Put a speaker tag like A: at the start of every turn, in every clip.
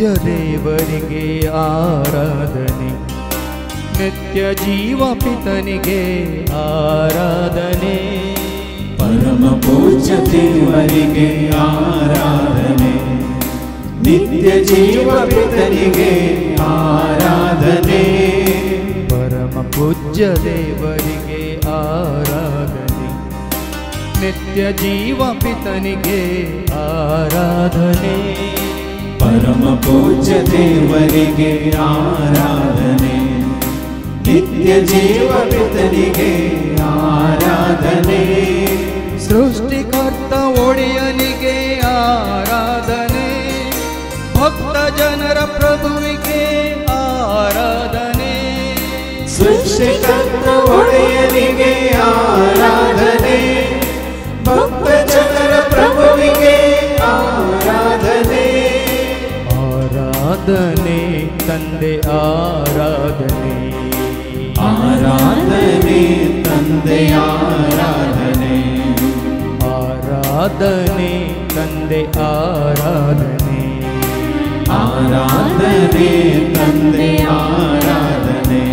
A: ಪೂಜ್ಯ ದೇವರಿಗೆ ಆರಾಧನೆ, ನಿತ್ಯ ಜೀವ ಪಿತನಿಗೆ ಆರಾಧನೆ.
B: ಪರಮ ಪೂಜ್ಯ ದೇವರಿಗೆ ಆರಾಧನೆ, ನಿತ್ಯ ಜೀವ ಪಿತನಿಗೆ ಆರಾಧನೆ.
A: ಪರಮ ಪೂಜ್ಯ ದೇವರಿಗೆ ಆರಾಧನೆ, ನಿತ್ಯ ಜೀವ ಪಿತನಿಗೆ ಆರಾಧನೆ.
B: ಪರಮ ಪೂಜ್ಯ ದೇವರಿಗೆ ಆರಾಧನೆ, ನಿತ್ಯ ಜೀವ ಪಿತನಿಗೆ ಆರಾಧನೆ.
A: ಸೃಷ್ಟಿಕರ್ತ ಒಡೆಯನಿಗೆ ಆರಾಧನೆ, ಭಕ್ತ ಜನರ ಪ್ರಭುವಿಗೆ ಆರಾಧನೆ.
B: ಸೃಷ್ಟಿಕರ್ತ ಒಡೆಯನಿಗೆ ಆರಾಧನೆ, ಭಕ್ತ ಜನರ ಪ್ರಭುವಿಗೆ ಆರಾಧನೆ.
A: ಆರಾಧನೆ ತಂದೆ ಆರಾಧನೆ,
B: ಆರಾಧನೆ ತಂದೆ ಆರಾಧನೆ.
A: ಆರಾಧನೆ ತಂದೆ ಆರಾಧನೆ,
B: ಆರಾಧನೆ ತಂದೆ ಆರಾಧನೆ.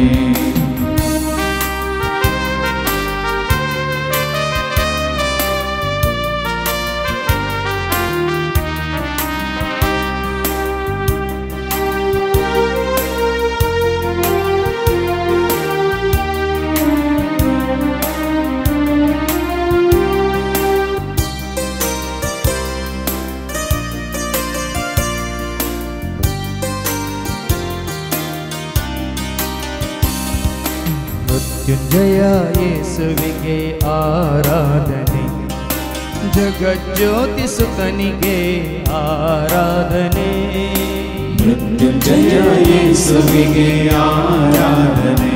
A: ಮೃತ್ಯುಂಜಯ ಯೇಸುವಿಗೆ ಆರಾಧನೆ, ಜಗಜ್ಯೋತಿ ಸುತನಿಗೆ ಆರಾಧನೆ.
B: ಮೃತ್ಯುಂಜಯ ಯೇಸುವಿಗೆ ಆರಾಧನೆ,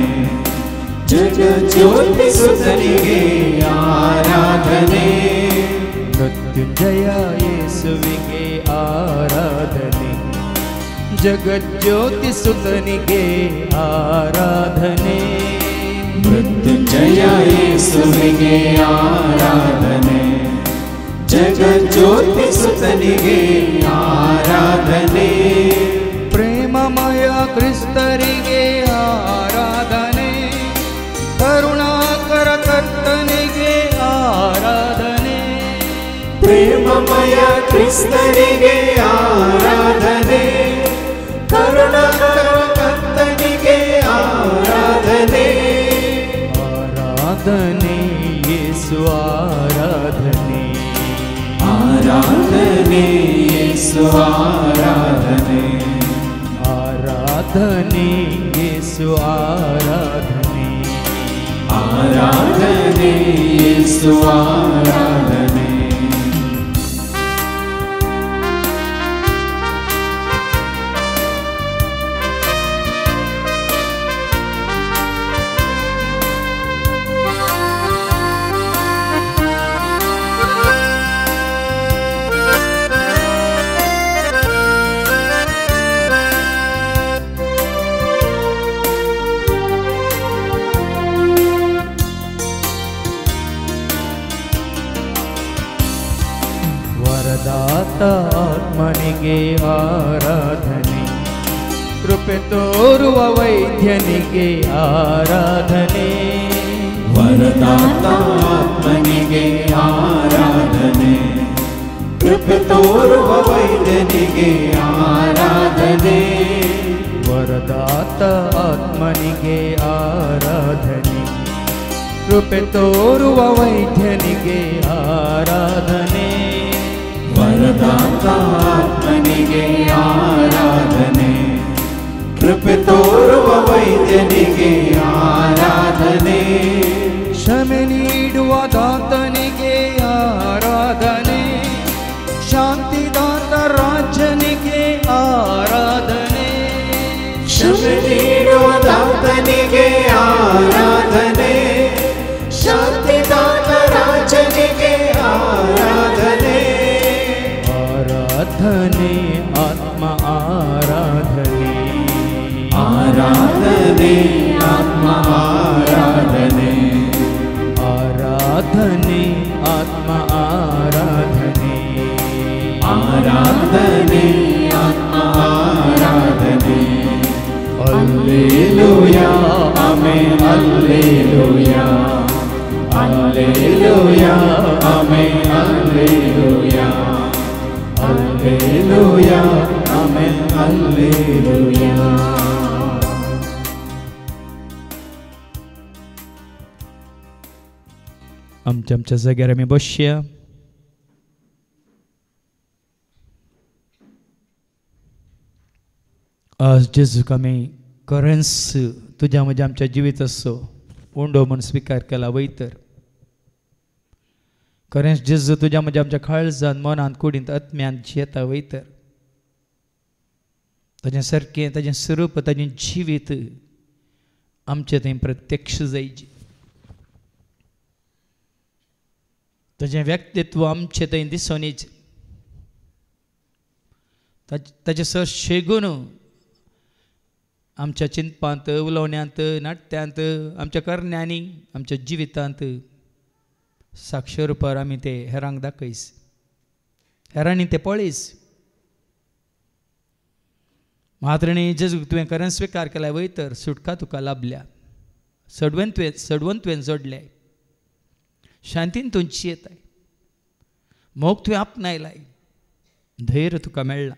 B: ಜಗಜ್ಯೋತಿ ಸುತನಿಗೆ ಆರಾಧನೆ.
A: ಮೃತ್ಯುಂಜಯ ಯೇಸುವಿಗೆ ಆರಾಧನೆ, ಜಗಜ್ಯೋತಿ ಸುತನಿಗೆ ಆರಾಧನೆ.
B: ಮೃತ್ಯುಂಜಯ ಯೇಸುವಿಗೆ ಆರಾಧನೆ, ಜಗಜ್ಯೋತಿ ಸುತನಿಗೆ ಆರಾಧನೆ.
A: ಪ್ರೇಮಮಯ ಕ್ರಿಸ್ತರಿಗೆ ಆರಾಧನೆ, ಕರುಣಾಕರ ಕರ್ತನಿಗೆ ಆರಾಧನೆ.
B: ಪ್ರೇಮಮಯ ಕ್ರಿಸ್ತನಿಗೆ ಆರಾಧನೆ, ಕರುಣಾಕರ ಕರ್ತನಿಗೆ ಆರಾಧನೆ.
A: ಆರಾಧನೆ ಯೇಸು ಆರಾಧನೆ,
B: ಆರಾಧನೆ ಯೇಸು ಆರಾಧನೆ.
A: ಆರಾಧನೆ ಯೇಸು ಆರಾಧನೆ,
B: ಆರಾಧನೆ ಯೇಸು ಆರಾಧನೆ.
A: ವರದಾತ ಆತ್ಮನಿಗೆ ಆರಾಧನೆ, ಕೃಪೆ ತೋರುವ ವೈದ್ಯನಿಗೆ ಆರಾಧನೆ.
B: ವರದಾತ ಆತ್ಮನಿಗೆ ಆರಾಧನೆ, ಕೃಪೆ ತೋರುವ ವೈದ್ಯನಿಗೆ ಆರಾಧನೆ.
A: ವರದಾತ ಆತ್ಮನಿಗೆ ಆರಾಧನೆ, ಕೃಪೆ ತೋರುವ ವೈದ್ಯನಿಗೆ ಆರಾಧನೆ.
B: ವರದಾತ ಆತ್ಮನಿಗೆ ಆರಾಧನೆ, ಕೃಪೆ ತೋರುವ ವೈದ್ಯನಿಗೆ ಆರಾಧನೆ.
A: ಕ್ಷಮೆ ನೀಡುವ ದಾತನಿಗೆ ಆರಾಧನೆ, ಶಾಂತಿದಾತ ರಾಜನಿಗೆ ಆರಾಧನೆ.
B: ಕ್ಷಮೆ ನೀಡುವ ದಾತನಿಗೆ ಆರಾಧನೆ, ಶಾಂತಿದಾತ ರಾಜನಿಗೆ ಆರಾಧನೆ.
A: ಆರಾಧನೆ ಆತ್ಮ ಆರಾಧನೆ,
B: ಆರಾಧನೆ ಆತ್ಮ ಆರಾಧನೆ.
A: ಆರಾಧನೆ ಆತ್ಮ ಆರಾಧನೆ,
B: ಆರಾಧನೆ ಆತ್ಮ Alleluia, Amen, Alleluia, Alleluia, Amen, Alleluia, Alleluia, Amen, Alleluia.
A: आमच्या जाग्यार आमी बसया. आज जेजूक आमी खरेंच तुज्या म्हज्या आमच्या जिविताचो उंडो म्हूण स्विकार केला वयतर. खरेंच जेजू तुज्या म्हज्या आमच्या काळजांत मनांत कुडींत आत्म्यांत जियेता वयतर. ताजें सारकें ताजें स्वरूप ताजें जिवीत आमचें थंय प्रत्यक्ष जायचें. ताजें व्यक्तित्व आमचें थंय दिसून येचें. ताचे सर शेगून आमच्या चिंतपांत उलोवण्यांत नाट्यांत आमच्या करण्यांनी आमच्या जिवितांत साक्षी रुपार आमी ते हेरांक दाखयस, हेरांनी ते पळयस. मात्रेणी जेजू तुवें खरें स्विकार केल्या वयतर सुटका तुका लाभल्या, सडवण तुवें जोडल्या, शांतीन तुमची येताय, मोग तुवें आपणायलाय, धैर्य तुका मेळ्ळा,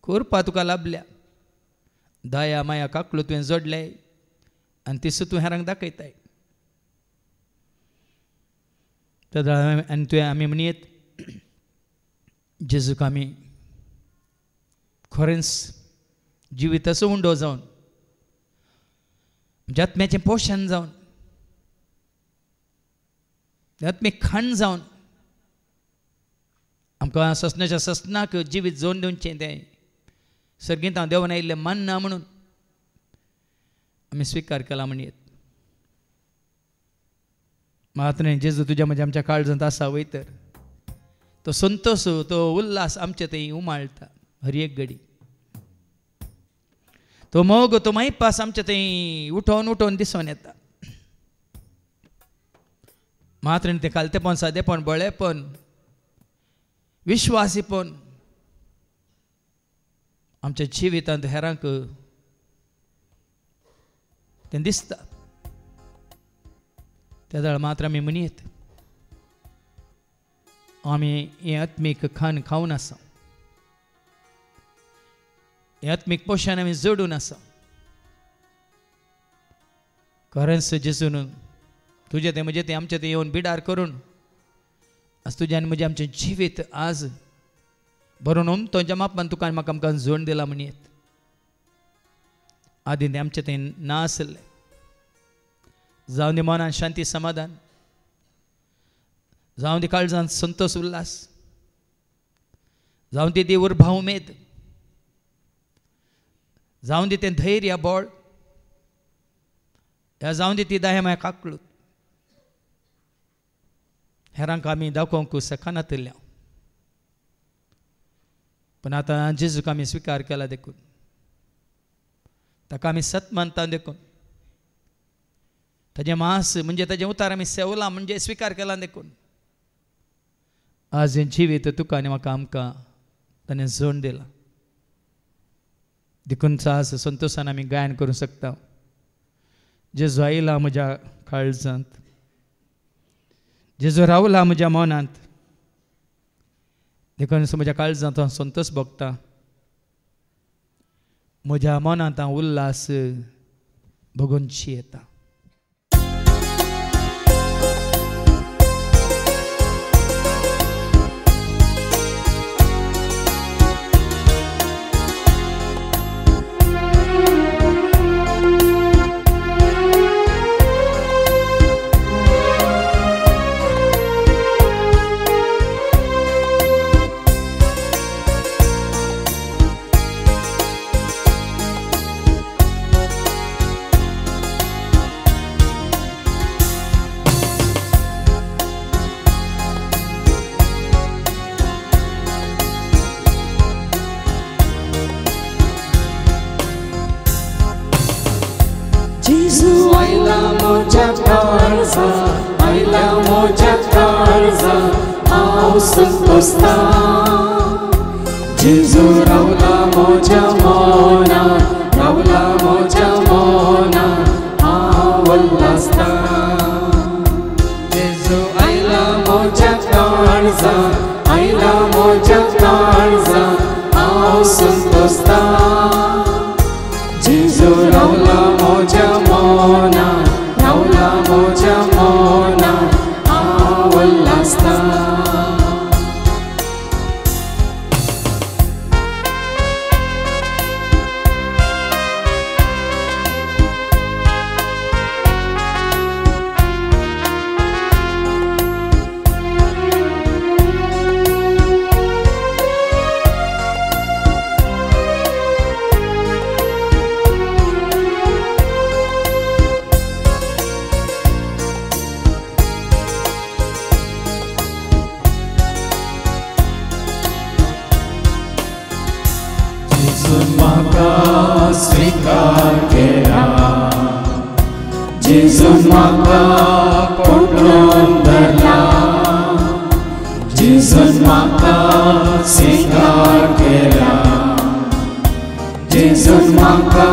A: कृपा तुका लाभल्या, दया माया काकलो तुवें जोडले आनी तिसू तूं हेरांक दाखयताय. आनी तुवें आमी म्हणयत जेजूक आमी खरेंच जिविताचो उंडो जावन आमच्या आत्म्याचें पोशण जावन आत्मीक खाण जावन आमकां ससनाच्या ससनाक जिवीत जोडून दिवचें तें सर्गींत हांव देवान आयिल्लें मानना म्हणून आमी स्विकार केला म्हणयत. मात्रें जेजू तुज्या म्हज्या आमच्या काळजांत आसा वयतर तो संतोश तो उल्हास आमचे थंय उमाळटा हर एक घडी. तो मोग तो मायपास आमचे थंय उठोवन उठोवन दिसून येता. मात्रें तें कालतेपण सादेपण बळेपण विश्वासीपण आमच्या जिवितांत हेरांक तें दिसता. त्या वेळार मात्र आमी म्हणयत आमी हें आत्मीक खाण खावन आसा, हें आत्मीक पोशण आमी जोडून आसा. खरेंच जेजून तुजें तें म्हजें तें आमचें तें येवन बिडार करून आज तुजें आनी म्हजें आमचें जिवीत आज बरोवन उमतोच्या मापान तुका आनी म्हाका आमकां जोड दिला म्हणयत. आदी तें आमचें तें ना आसलें, जावं दी मनान शांती समाधान, जावं दी काळजांत संतोष उल्हास, जावं दी उर्बा उमेद, जावं दी तें धैर्य बळ, या जावं दी ती दया माया काकळूत हेरांक आमी दाखोवंक सखानातल्या. पण आतां जेजूक आमी स्विकार केला देखून, ताका आमी सत मानता देखून, ताजें मांस म्हणजे ताजें उतार आमी सेवलां म्हणजे स्विकार केला देखून आज हें जिवीत तुका आनी म्हाका आमकां ताणें जोड दिलां देखून आज संतोशान आमी गायन करूंक शकता. जेजू आयला म्हज्या काळजांत, जेजू रावला म्हज्या मनांत, देखून म्हज्या काळजांत हांव संतोश भोगता, म्हज्या मनांत हांव उल्हास भोगून जियेता.
B: Jesu aila moja karza, aila moja karza, ao santosta. Jesu raula moja mona, raula जेजू रावला म्हज्या मनांत, रावला म्हज्या मनांत, हांव उल्हासता. म्हाका स्वीकार केला, जेजून म्हाका पकडून धरला, जेजून म्हाका स्वीकार केला, जेजून म्हाका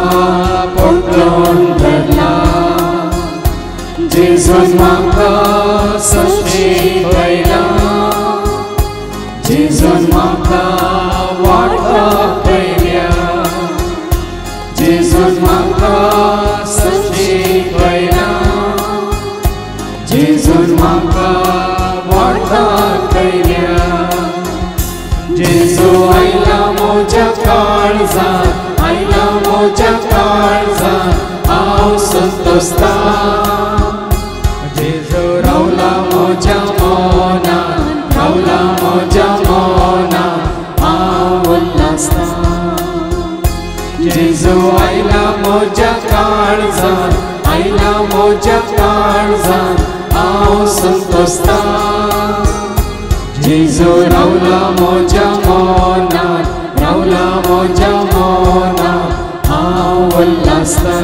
B: पकडून धरला, जेजून म्हाका सशी पयला, जेजून म्हाका वाटपाक पयल्या, जेजून म्हाका सशी पयला, जेजून म्हाका वाटपाक पयल्या. जेजू आयला म्हज्या काळजांत, आयला म्हज्या काळजांत, हांव संतोसता. जेजू रावला म्हज्या मनांत, रावला म्हज्या मनांत, हांव उल्हासता. जेजू आयला म्हज्या काळजांत, आयला म्हज्या काळजांत, हांव संतोसता. जेजू रावला म्हज्या मनांत, रावला म्हज्या मनांत, हांव उल्हासता.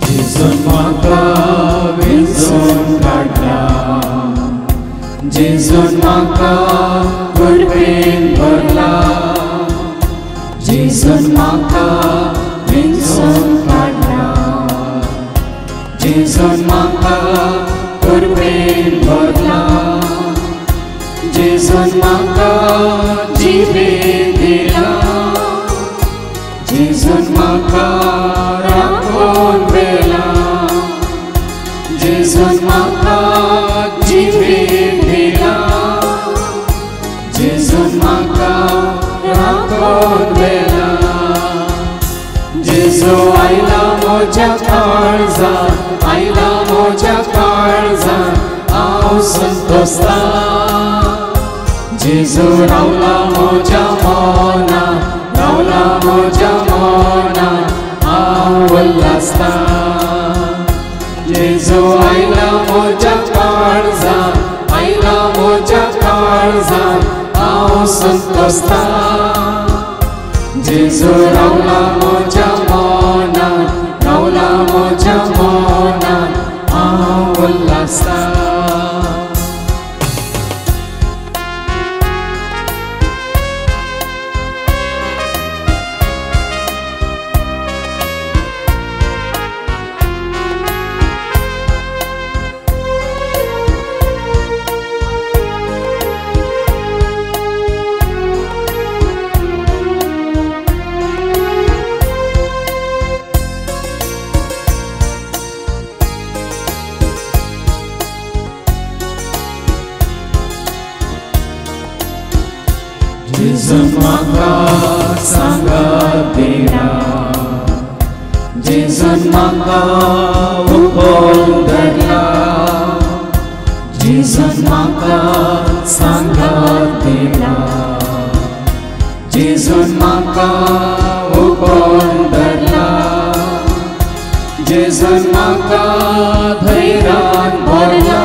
B: जेजून म्हाका वेंचून काडला, जेजून म्हाका कुडबेन भरला, जेजून म्हाका वेंचून काडला, जेजून म्हाका कुडबेन भरला, जेजून म्हाका जिबेन दिला, जेजून म्हाका राखून व्हेला, जेजून म्हाका जिबेन दिला, जेजून म्हाका राखून व्हेला. जेजू आयला म्हज्या काळजांत, आयला म्हज्या काळजांत, हांव संतोसता. जेजू रावला म्हज्या मनांत, रावला म्हज्या मनांत, हांव उल्हासता. जेजू आयला म्हज्या काळजांत, आयला म्हज्या काळजांत, हांव संतोसता. जेजू रावला म्हज्या मनांत, रावला म्हज्या मनांत, हांव उल्हासता. जेजून म्हाका सांगात दिला, जेजून म्हाका उखलून धरला, जेजून म्हाका सांगात दिला, जेजून म्हाका उखलून धरला, जेजून म्हाका धैर्यान भरला,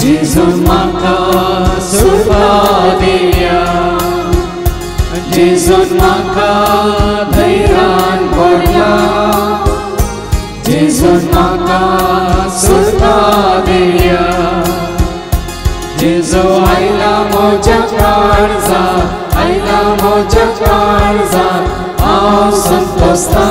B: जेजून म्हाका सुटका दिल्या जेजून म्हाका धैर्यान भरला जेजून म्हाका सुटका दिल्या जेजू आयला म्हज्या काळजांत आयला म्हज्या काळजांत हांव संतोसता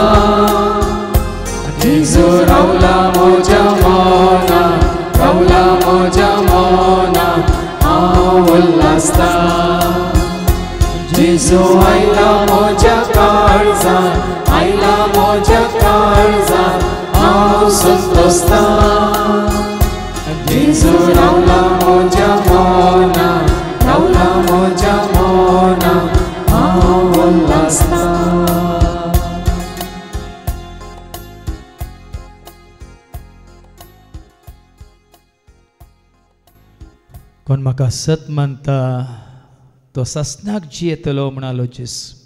B: जेजू रावला म्हज्या मनांत रावला म्हज्या मनांत हांव उल्हासता जेजू आयला म्हज्या काळजांत आयला म्हज्या काळजांत हांव संतोसता जेजू रावला म्हज्या मनांत रावला म्हज्या मनांत हांव उल्हासता
A: कोण म्हाका सत मानता तो ससनाक जियेतलो म्हणालो जेजू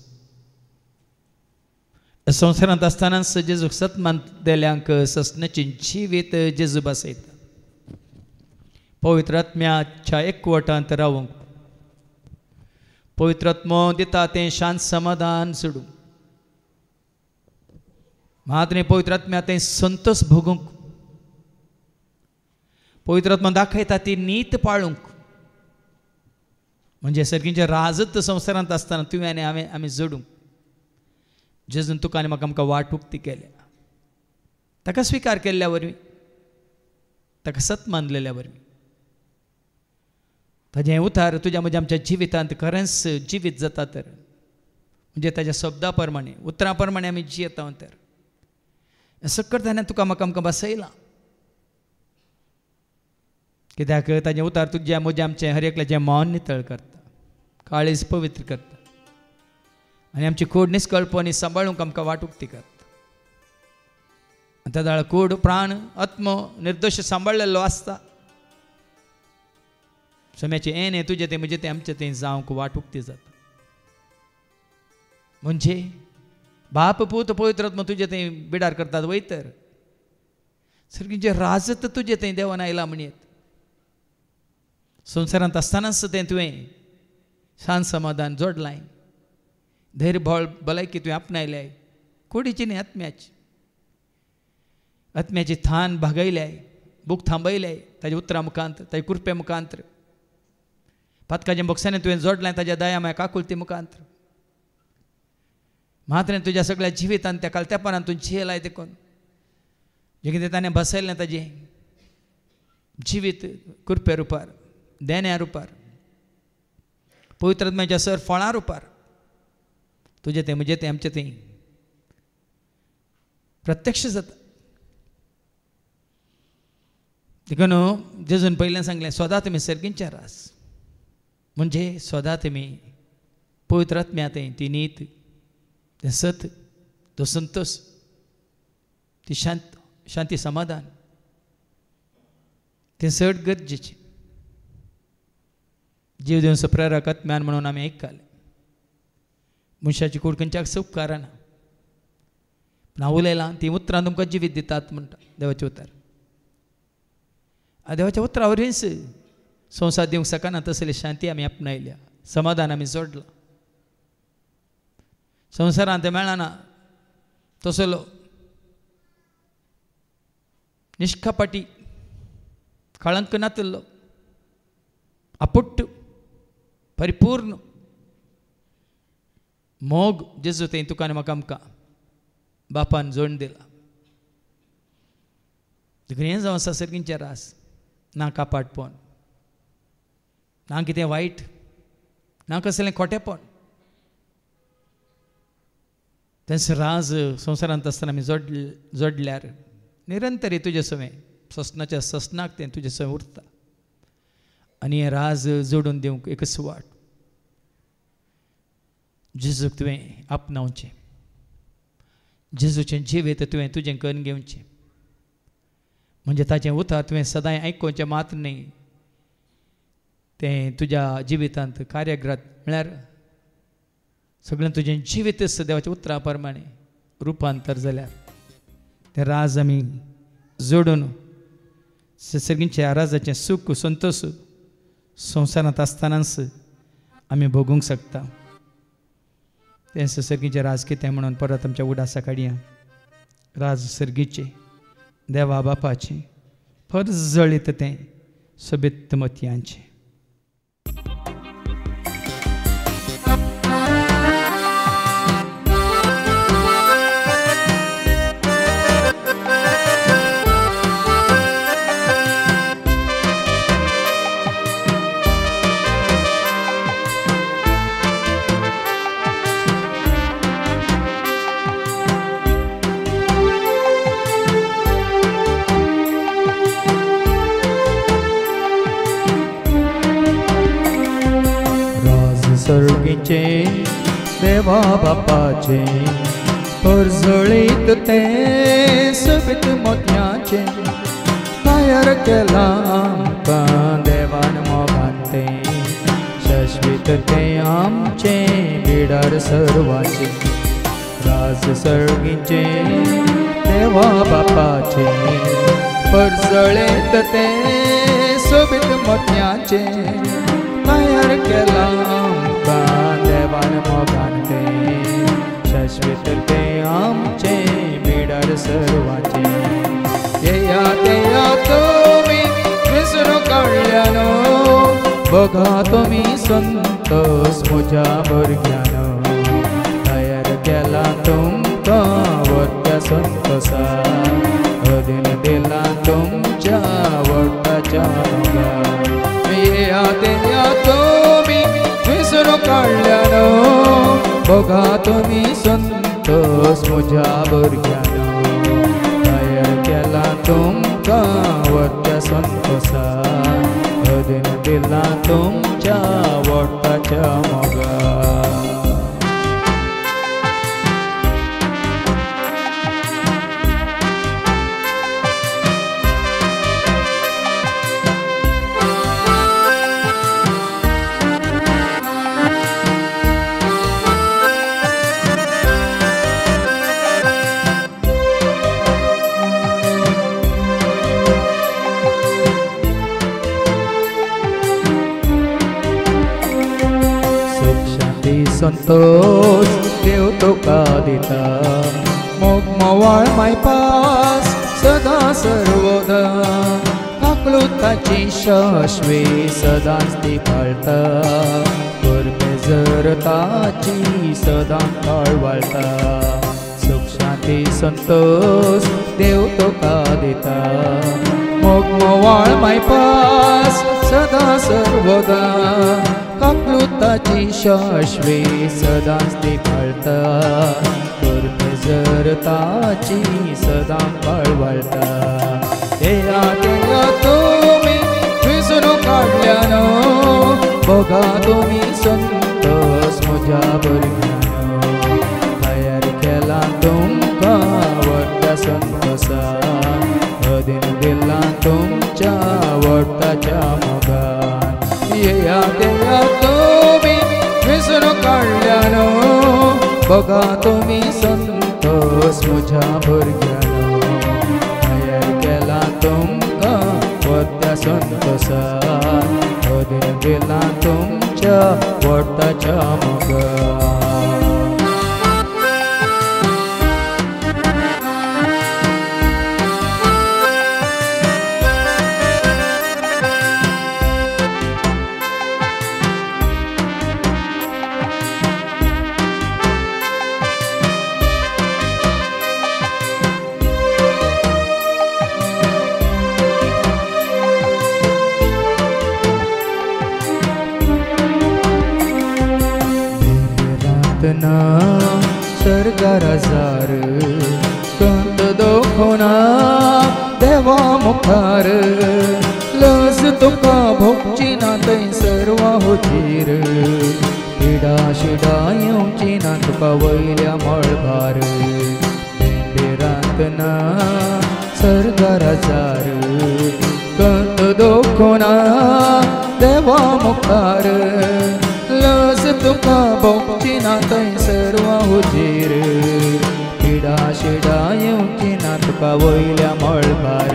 A: संवसारांत आसतना जेजूक सत मानलेल्यांक ससनाची जिवीत जेजू बसयता पवित्र आत्म्याच्या एकवटांत रावूंक पवित्र आत्मो दिता तें शांत समाधान सोडूंक महात्मे पवित्र आत्म्या तें संतोष भोगूंक पवित्र आत्मा दाखयता ती नीत पाळूंक म्हणजे सर्गींचे राजत संवसारांत आसतना तुवें आनी आमी जोडूंक जेजून तुका आनी म्हाका आमकां वाट उक्ती केल्या ताका स्विकार केल्ल्या वरवीं ताका सत मानलेल्या वरवीं ताजें उतार तुज्या म्हज्या आमच्या जिवितांत खरेंच जिवीत जाता तर म्हणजे ताज्या शब्दा प्रमाणे उतरां प्रमाणे आमी जियेता तर सकट जाल्यार तुका म्हाका आमकां बसयलां कित्याक ताजें उतार तुज्या म्हज्या आमचें हर एकल्याचें मन नितळ करता काळीज पवित्र करता आनी आमची कूड निश्कळपणी सांबाळूंक आमकां वाट उक्ती करता त्या कूड प्राण आत्मो निर्दोश सांबाळलेलो आसता सोम्याचें हें तुजें तें म्हजें तें आमचें तें जावंक वाट उक्ती जाता म्हणजे बाप पूत पवित्र आत्मा तुजें तें बिडार करतात वय तर सर्गींचें राजत तुजें तें देवान आयलां म्हणयत संवसारांत आसतनाच तें तुवें शांत समाधान जोडलां धैर्य बळ भलायकी तुवें आपणायल्याय कुडीची न्ही आत्म्याची थान भागयल्याय बूक थांबयल्याय ताज्या उतरां मुखांत ताज्या कृपे मुखांत पातकाच्या बॉक्सांनी तुवें जोडलां ताज्या दया माया काकुलती मुखांत मात्रें तुज्या सगळ्या जिवितांत त्या कालतेपणान तूं जियेलाय देखून जें कितें ताणें बसयलें ताजें जिवीत कृपे रुपार देण्या रुपार पवित्र आत्म्याच्या सर फळां रुपार तुजें तें म्हजें तें आमचें तें प्रत्यक्ष जाता देखून जेजून पयलें सांगलें सदां तुमी सर्गींचे रास म्हणजे सदां तुमी पवित्र आत्म्या तें ती नीत तें सत तो संतोष ती शांती समाधान तें चड गरजेचें जीव दिवन प्रेरक आत्म्यान म्हणून आमी आयकले मनशाची कूड खंयच्याक सूख कारना पूण हांव उलयलां ती उतरां तुमकां जिवीत दितात म्हणटा देवाचें उतर देवाच्या उतरा वरवींच संवसार दिवंक शकना तसली शांती आमी आपणायल्या समाधान आमी जोडलां संवसारांत मेळना तसलो निश्कपटी कळंक नातलो अपुट्ट परिपूर्ण मोग जेजू तें तुका आनी म्हाका आमकां बापान जोडून दिला देखून हें जावं आसा सर्गींचें रास ना कापाटपण ना कितें वायट ना कसलें खोटेपण तेंच राज संवसारांत आसतना आमी जोडल्यार निरंतरी तुजे सवें ससनाच्या ससनाक तें तुजे सवें उरता आनी हें राज जोडून दिवंक एकच वाट जेजूक तुवें आपणावचें जेजूचें जिवीत तुवें तुजें करून घेवचें म्हणजे ताचें उतर तुवें सदांय आयकुचें मात न्ही तें तुज्या जिवितांत कार्यग्रत म्हळ्यार सगळें तुजें जिवीतच देवाच्या उतरा प्रमाणे रुपांतर जाल्यार तें राज आमी जोडून सगळींचे आराजाचें सूख संतोष संवसारांत आसतनाच आमी भोगूंक शकता. तें सर्गीचें राज कितें म्हणून परत आमच्या उडासा काडया. राज सर्गीचें देवा बापाचें फर्ज जळीत तें सोबीत मोतयांचें.
C: सर्गीचे देवा बापाचे परजळीत ते सोबीत मोतयाचे तयार केला आमकां देवान मोगान ते शाश्वीत ते आमचे बिडार सर्वाचे. राज सर्गीचे देवा बापाचे परजळीत ते सोबीत मोतयाचे तयार केला देवान मोगान ते शाश्वीत ते आमचे बिडार सर्वाचे. येया तेया तुमी विसरू काडल्यानो बघा तुमी संतोष म्हज्या भुरग्यानो तयार केला तुमकां व्हडल्या संतोषा अदीन दिला तुमच्या व्हडच्या मोगान. येया तेया तुमी विसरू काडल्यानो बघा तुमी संतोष म्हज्या भुरग्यानो तयार केला तुमकां व्हडल्या संतोषा अदीन दिला तुमच्या व्हडच्या मोगान. संतोष देव तुका दिता मोग मोवाळ मायपास सदा सर्वदा काकलुताची शाश्वी सदांच ती पाळटा परमेजर ताची सदां कळवळटा. सुख शांती संतोष देव तुका दिता मोग मोवाळ मायपास सदा सर्वदा काकलुताची शाश्वी सदांच ती पाळटा परमेजर ताची सदां कळवळटा. येया तेया तुमी विसरू काडल्यानो बघा तुमी संतोष म्हज्या भुरग्यानो तयार केला तुमकां व्हडल्या संतोषा अदीन दिला तुमच्या व्हडच्या मोगान. येया तेया तुमी विसरू काडल्यानो बघा तुमी संतोष म्हज्या भुरग्यानो तयार केला तुमकां व्हडल्या संतोषा अदीन दिला तुमच्या व्हडच्या मोगान. सर्गार जार कंत दोखोना देवा मुखार लज तुका भोगची ना थंय सर्वा हुजीर पिडा शिडा येवची ना तुका वयल्या मळभार. बेरांतना सर्गार जार कंत दोखोना देवा मुखार लज तुका भोगची ना थंय सर्वा हुजीर पिडा शिडा येवची ना तुका वयल्या मळभार.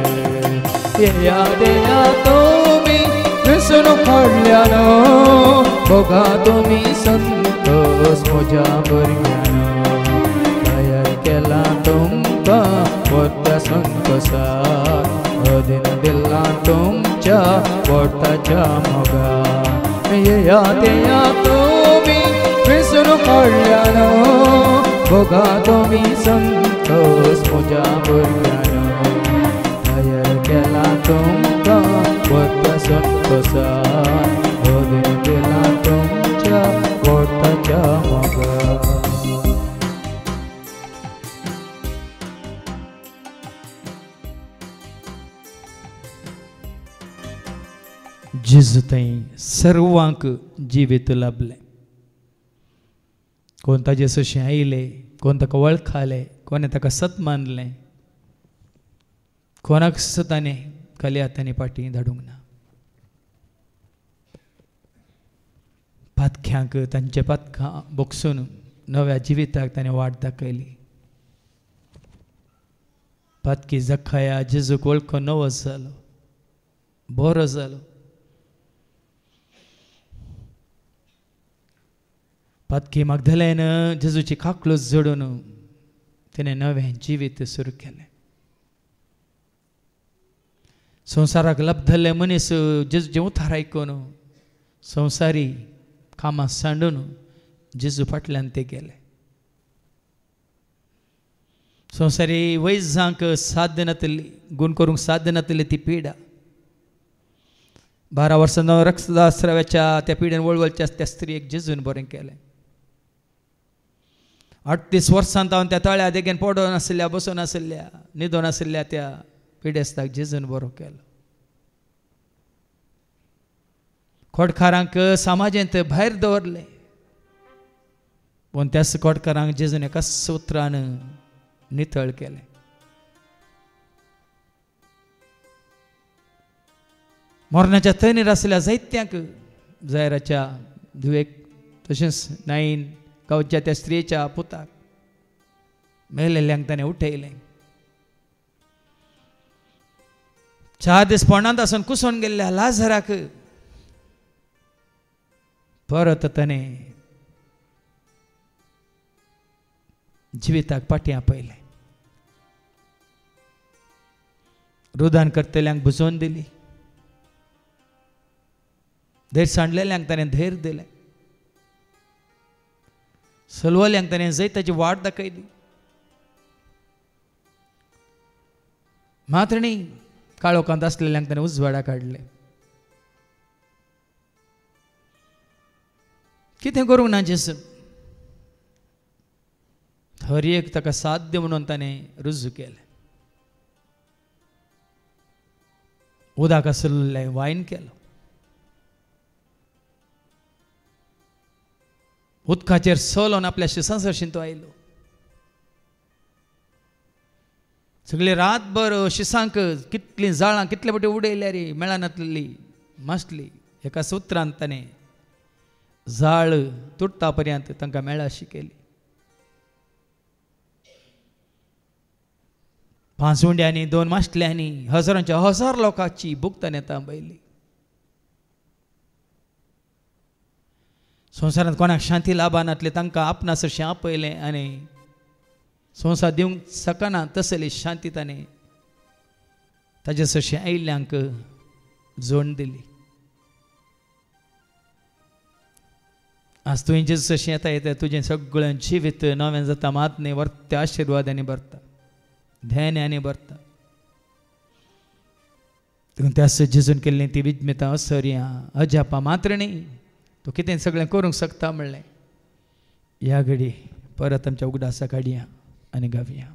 C: येया देया तुम्ही विसरून पडल्यानो बघा तुम्ही संतोष म्हज्या भुरग्यानो तयार केला तुमका पोटा संतोषाक अधीन दिला तुमच्या पोटाच्या मोगाक येया देया तुम्ही विसरून पडल्यानो बघा तुम्ही संतोष म्हज्या भुरग्यानो तयार केला तुमका पोटा संतोषाक अधीन दिला तुमच्या पोटाच्या मोगाक
A: जेजू थंय सर्वांक जिवीत लाभले कोण ताजे सशें आयले कोण ताका वळखाले कोणे ताका सत मानलें कोणाक सताने खाली हातांनी पाटी धाडूंक ना पातख्यांक तांचे पातखां बोगसून नव्या जिविताक ताणें वाट दाखयली पातकी जखाया जेजूक वळखून नवो जालो बरो जालो पातकी मागदलेन जेजूची काकळूच जोडून तिणें नवें जिवीत सुरू केलें संवसाराक लब्धले मनीस जेजूचें उतार आयकून संवसारी कामां सांडून जेजू फाटल्यान ते गेले संवसारी वैजांक साध्य नातली गूण करूंक साध्य नातली ती पिडा 12 वर्सां रक्तदास्राव्याच्या त्या पिडेन वळवळच्या त्या स्त्रीक जेजून बरें केलें 38 वर्सां तावन त्या तळ्या देगेन पडून आसल्या बसून आसल्या न्हिदून आसल्या त्या पिडेस्ताक जेजून बरो केलो खोडकारांक समाजांत भायर दवरले पूण त्याच खोडकारांक जेजून एका सुत्रान नितळ केलें मरणाच्या तैनीर आसल्या जायत्यांक जायराच्या धुवेक तशेंच नाईन गांवच्या त्या स्त्रीच्या पुताक मेलेल्यांक ताणें उठयलें 4 दीस पोंडांत आसून कुसोन गेल्ल्या लाझराक परत ताणें जिविताक पाटी आपयलें रुदान करतल्यांक बुजोवन दिली धैर्य सांडलेल्यांक ताणें धैर्य दिलें सलवल्यांक ताणें जैताची वाट दाखयली मात्रणी काळोखांत आसलेल्यांक ताणें उजवाडाक हाडलें कितें करूंक ना जेजू हर एक ताका साध्य म्हणून ताणें रुजू केलें उदक आसलेलें वायन केलो उदकाचेर सोलोन आपल्या शिसांसरशीं तो आयलो सगळी रातभर शिसांक कितलीं जाळां कितले फावटी उडयल्या रे मेळनातली मासली एका सुत्रान ताणें जाळ तुटता पर्यंत तांकां मेळाशी केली 5 उंड्यांनी 2 माशट्यांनी हजारांच्या हजार लोकांची भूक ताणें थांबयली संवसारांत कोणाक शांती लाभनातले तांकां आपणास अशें आपयलें आनी संवसार दिवंक शकना तसली शांती ताणें ताजे अशें आयिल्ल्यांक जोड दिली आज तुवें जेजू अशें येता तुजें सगळें जिवीत नवें जाता मातने वर्त्या आशिर्वादांनी भरता ध्यानांनी भरता त्या जेजून केल्लीं ती विज्ञता असर्यां अजापां मात्र न्ही तूं कितें सगळें करूंक शकता म्हणलें ह्या घडी परत आमच्या उगडासा काडया आनी गावया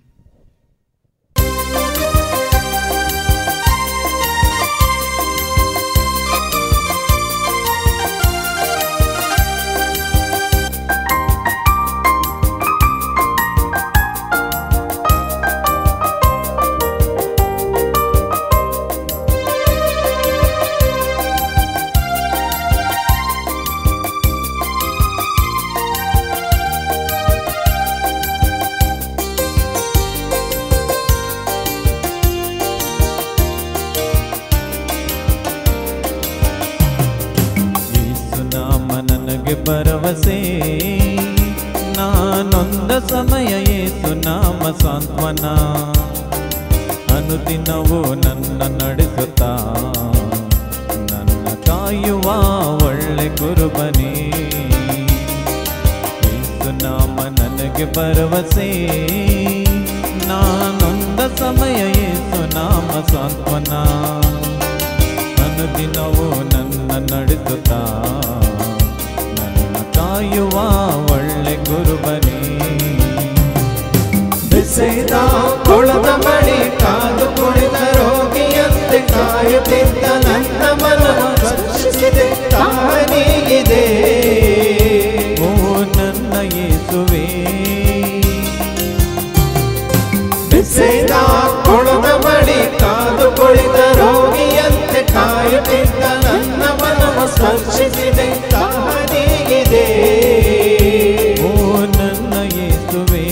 D: ಭರವಸೆ ನಾನೊಂದ ಸಮಯ ಯೇಸು ನಾಮ ಸಾಂತ್ವನ ಅನುದಿನವೂ ನನ್ನ ನಡೆಸುತ್ತಾ ನನ್ನ ಕಾಯುವ ಒಳ್ಳೆ ಕುರುಬನೇ ಯೇಸು ನಾಮ ನನಗೆ ಭರವಸೆ ನಾನೊಂದ ಸಮಯ ಯೇಸು ನಾಮ ಸಾಂತ್ವನ ಅನುದಿನವೂ ನನ್ನ ನಡೆಸುತ್ತಾ ನನ್ನ ಕಾಯುವ ಒಳ್ಳೆ ಕುರುಬನೇ
B: ಬಿಸಿದ ಕೊಳದ ಬಳಿ ಕಾದು ಕುಳಿತ ರೋಗಿಯಂತೆ ಕಾಯುತ್ತಿದ್ದ ನನ್ನ ಮನವ ಸ್ಪರ್ಶಿಸಿದೆ ತಾನೀಗಿದೆ
D: ಓ ನನ್ನ ಯೇಸುವೇ
B: ಬಿಸಿದ ಕೊಳದ ಬಳಿ ಕಾದು ಕುಳಿತ ರೋಗಿಯಂತೆ ಕಾಯುತ್ತಿದ್ದ ನನ್ನ ಮನವ ಸ್ಪರ್ಶಿಸಿದೆ ತಾನೀಗಿದೆ
D: ಓ ನನ್ನ ಯೇಸುವೇ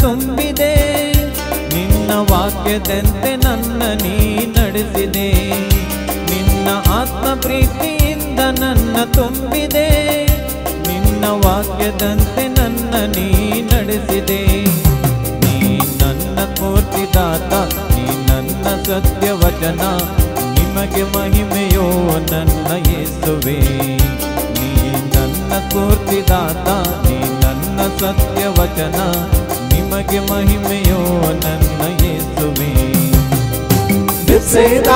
D: ತುಂಬಿದೆ ನಿನ್ನ ವಾಕ್ಯದಂತೆ ನನ್ನ ನೀ ನಡೆಸಿದೆ ನಿನ್ನ ಆತ್ಮ ಪ್ರೀತಿಯಿಂದ ನನ್ನ ತುಂಬಿದೆ ನಿನ್ನ ವಾಕ್ಯದಂತೆ ನನ್ನ ನೀ ನಡೆಸಿದೆ ನೀ ನನ್ನ ಪೂರ್ತಿದಾತ ನೀ ನನ್ನ ಸತ್ಯವಚನ ನಿಮಗೆ ಮಹಿಮೆಯೋ ನನ್ನ ಯೇಸುವೇ ನೀ ನನ್ನ ಪೂರ್ತಿದಾತ ನೀ ನನ್ನ ಸತ್ಯವಚನ ನಿಮಗೆ ಮಹಿಮೆಯೋ ನನ್ನ ಯೇಸುವೇ
B: ಬಿಸಿದ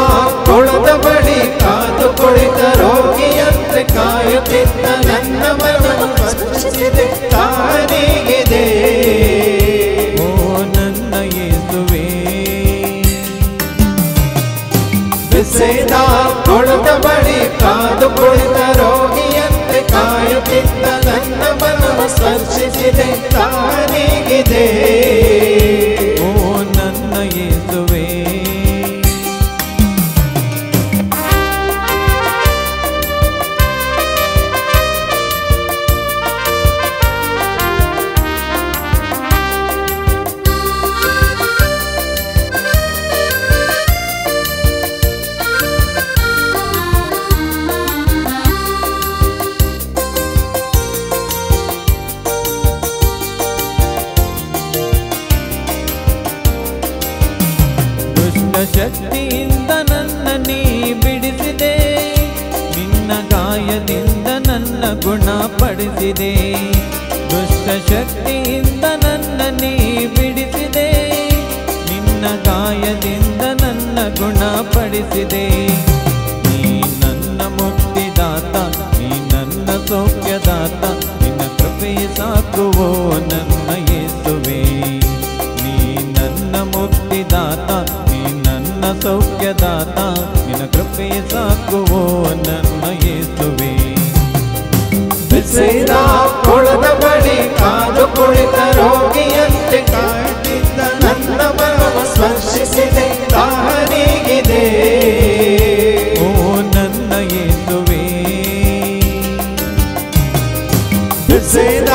B: ಕೊಳದ ಬಳಿ ಕಾದು ಕುಳಿತ ರೋಗಿಯಂತೆ ಕಾಯುತ್ತಿದ್ದ ನನ್ನ ಮನವ ಸ್ಪರ್ಶಿಸಿದೆ ತಾನೀಗಿದೆ
D: ಓ ನನ್ನ ಯೇಸುವೇ
B: ಬಿಸಿದ ಕೊಳದ ಬಳಿ ಕಾದು ಕುಳಿತ ರೋಗಿಯಂತೆ ಕಾಯುತ್ತಿದ್ದ ನನ್ನ ಮನವ ಸ್ಪರ್ಶಿಸಿದೆ ತಾನೀಗಿದೆ
D: ಓ ನನ್ನ ಯೇಸುವೇ ಶಕ್ತಿಯಿಂದ ನನ್ನ ನೀ ಬಿಡಿಸಿದೆ ನಿನ್ನ ಗಾಯದಿಂದ ನನ್ನ ಗುಣಪಡಿಸಿದೆ ದುಷ್ಟ ಶಕ್ತಿಯಿಂದ ನನ್ನ ನೀ ಬಿಡಿಸಿದೆ ನಿನ್ನ ಗಾಯದಿಂದ ನನ್ನ ಗುಣಪಡಿಸಿದೆ ನೀ ನನ್ನ ಮುಕ್ತಿದಾತ ನೀ ನನ್ನ ಸೌಖ್ಯದಾತ ನಿನ್ನ ಕೃಪೆಯ ಸಾಕುವೋ ನನ್ನ ಯೇಸುವೇ ನೀ ನನ್ನ ಮುಕ್ತಿದಾತ ನನ್ನ ಸೌಖ್ಯದಾತ ನಿನ್ನ ಕೃಪೆಯ ಸಾಕುವೋ ನನ್ನ ಯೇಸುವೇ
B: ಬಿಸಿದ ಕೊಳದ ಬಳಿ ಕಾದು ಕುಳಿತ ರೋಗಿಯಂತೆ ಕಾಯುತ್ತಿದ್ದ ನನ್ನ ಮನವ ಸ್ಪರ್ಶಿಸಿದೆ ತಾನೀಗಿದೆ
D: ಓ ನನ್ನ ಯೇಸುವೇ
B: ಬಿಸಿದ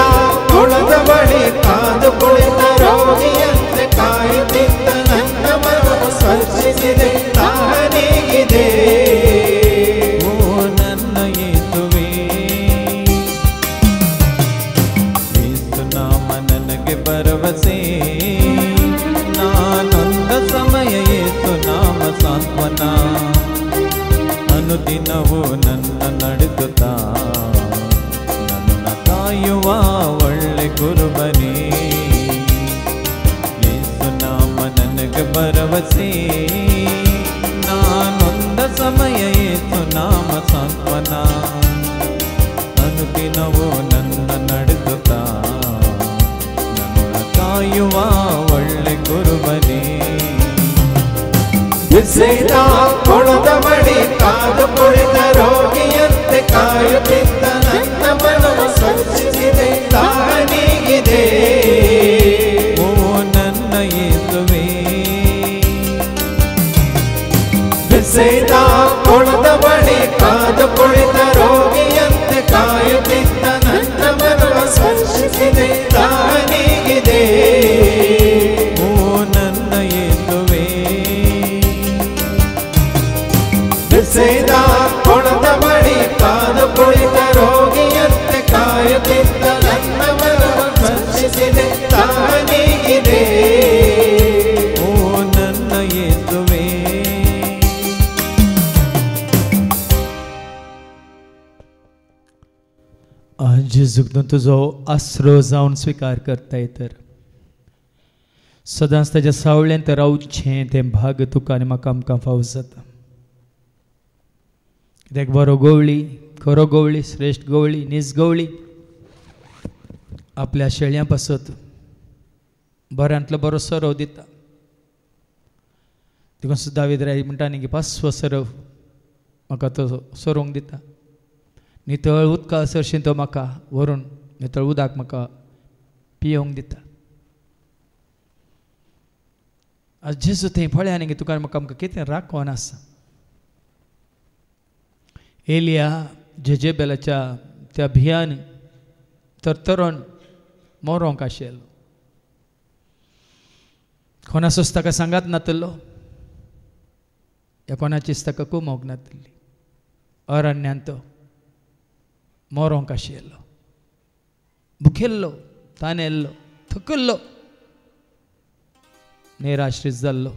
B: ಕೊಳದ ಬಳಿ ಕಾದು ಕುಳಿತ ರೋಗಿಯಂತೆ ಕಾಯುತ್ತಿದ್ದ ನನ್ನ ಮನವ ಸ್ಪರ್ಶಿಸಿದೆ ತಾನೀಗಿದೆ
D: ಓ ನನ್ನ ಯೇಸುವೇ ಯೇಸು ನಾಮ ನನಗೆ ಭರವಸೆ ನಾನೊಂದ ಸಮಯ ಯೇಸು ನಾಮ ಸಾಂತ್ವನ ಅನುದಿನವೂ ನನ್ನ ನಡೆಸುತ್ತಾ ನನ್ನ ಕಾಯುವ ಒಳ್ಳೆ ಕುರುಬನೇ ಯೇಸು ನಾಮ ನನಗೆ ಭರವಸೆ ನಾನೊಂದ ಸಮಯ ಯೇಸು ನಾಮ ಸಾಂತ್ವನ ಅನುದಿನವೂ ನನ್ನ ನಡೆಸುತ್ತಾ ನನ್ನ ಕಾಯುವ ಒಳ್ಳೆ ಕುರುಬನೇ
B: ಬಿಸಿದ ಕೊಳದ ಬಳಿ ಕಾದು ಕುಳಿತ ರೋಗಿಯಂತೆ ಕಾಯುತ್ತಿದ್ದ ನನ್ನ ಮನವು ಸ್ಪರ್ಶಿಸಿದೆ ತಾನೀಗಿದೆ
D: ಓ ನನ್ನ ಯೇಸುವೇ
B: ಬೆಸೆದ ಕೊಳದ ಬಳಿ ಕಾದು ಕುಳಿತ ರೋಗಿಯಂತೆ ಕಾಯುತ್ತಿದ್ದ ನನ್ನ ಮನವ ಸ್ಪರ್ಶಿಸಿದೆ ತಾನೀಗಿದೆ
D: ಓ ನನ್ನ ಯೇಸುವೇ
B: ಬೆಸೆದ ಕೊಳದ ಬಳಿ ಕಾದು ಕುಳಿತ ರೋಗಿಯಂತೆ ಕಾಯುತ್ತಿದ್ದ ನನ್ನ ಮನವ ಸ್ಪರ್ಶಿಸಿದೆ ತಾನೀಗಿದೆ
D: ಓ ನನ್ನ ಯೇಸುವೇ
A: जेजूक तुजो आसरो जावन स्विकार करताय तर सदांच ताच्या सावळ्यांत रावचें तें भाग तुका आनी म्हाका आमकां फावो जाता कित्याक बरो गवळी खरो गवळी श्रेश्ठ गवळी नीज गवळी आपल्या शेळ्यां पासत बऱ्यांतलो बरो सरव दिता देखून दावीद राय म्हणटा न्ही की 5वो सरव म्हाका तो सरोवंक दिता नितळ उदका सरशीं तो म्हाका व्हरून नितळ उदक म्हाका पियोवंक दिता आज जेजू थंय पळया न्ही की तुका म्हाका आमकां कितें राखोन आसा एलिया जेजेबेलाच्या त्या भियान तरतरोन मोरोंक आशिल्लो कोणाचोच ताका सांगात नातलो ह्या कोणाचीच ताका कुमोग नातली अरण्यांत तो मोरोंक आशिल्लो भुकेल्लो तानेल्लो थकल्लो निराश्रीत जाल्लो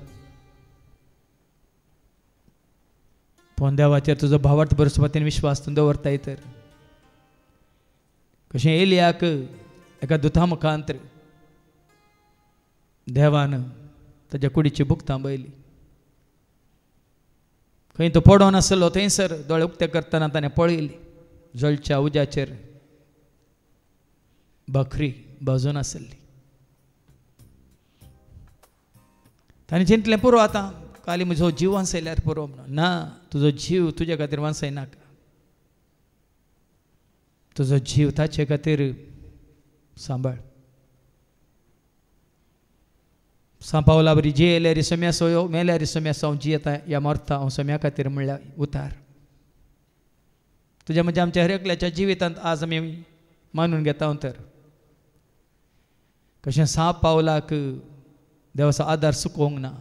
A: पूण देवाचेर तुजो भावार्थ बरसपातीन विश्वास तूं दवरताय तर कशें एलियाक एका दुता मुखांतर देवान ताच्या कुडीची भूक थांबयली खंय तो पडोन आसलो थंयसर दोळे उक्ते करतना ताणें पळयली जळच्या उज्याचेर बकरी भाजून आसली ताणें चिंतलें पुरो आतां काली म्हजो जीव वांसयल्यार पुरो म्हणून ना तुजो जीव तुजे खातीर वांसयनाका तुजो जीव ताचे खातीर सांबाळ सांपावला बरी जियेल्यार सोम्या सोयो मेल्यार सोम्या साव जियेता ह्या मोर्ता हांव सोम्या खातीर म्हणल्यार उतार तुज्या म्हणजे आमच्या हर एकल्याच्या जिवितांत आज आमी मानून घेता तर कशें सांप पावलाक देवाचो आदार सुकोवंक ना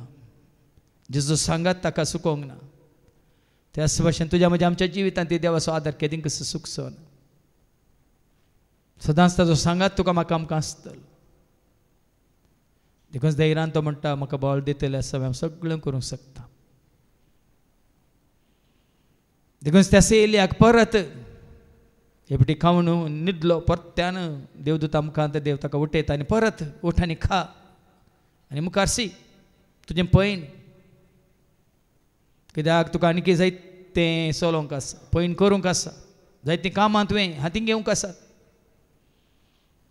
A: जेजू सांगात ताका सुकोवंक ना त्याच भशेन तुज्या म्हणजे आमच्या जिवितांत देवाचो आदार केदीं कसो सुकचो ना सदांच ताजो सांगात तुका म्हाका आमकां आसतलो देखून धैर्यान तो म्हणटा म्हाका बळ दितले आसा हांव सगळें करूंक शकता देखून त्या एलियाक परत हेपटी खावन न्हिदलो परत्यान देवदूता मुखांत देव ताका उठयता आनी परत उठ आनी खा आनी मुखार सी तुजें पैन कित्याक तुका आनीक जायतें चलोवंक आसा पैन करूंक आसा जायतीं कामां तुवें हातीन घेवंक आसा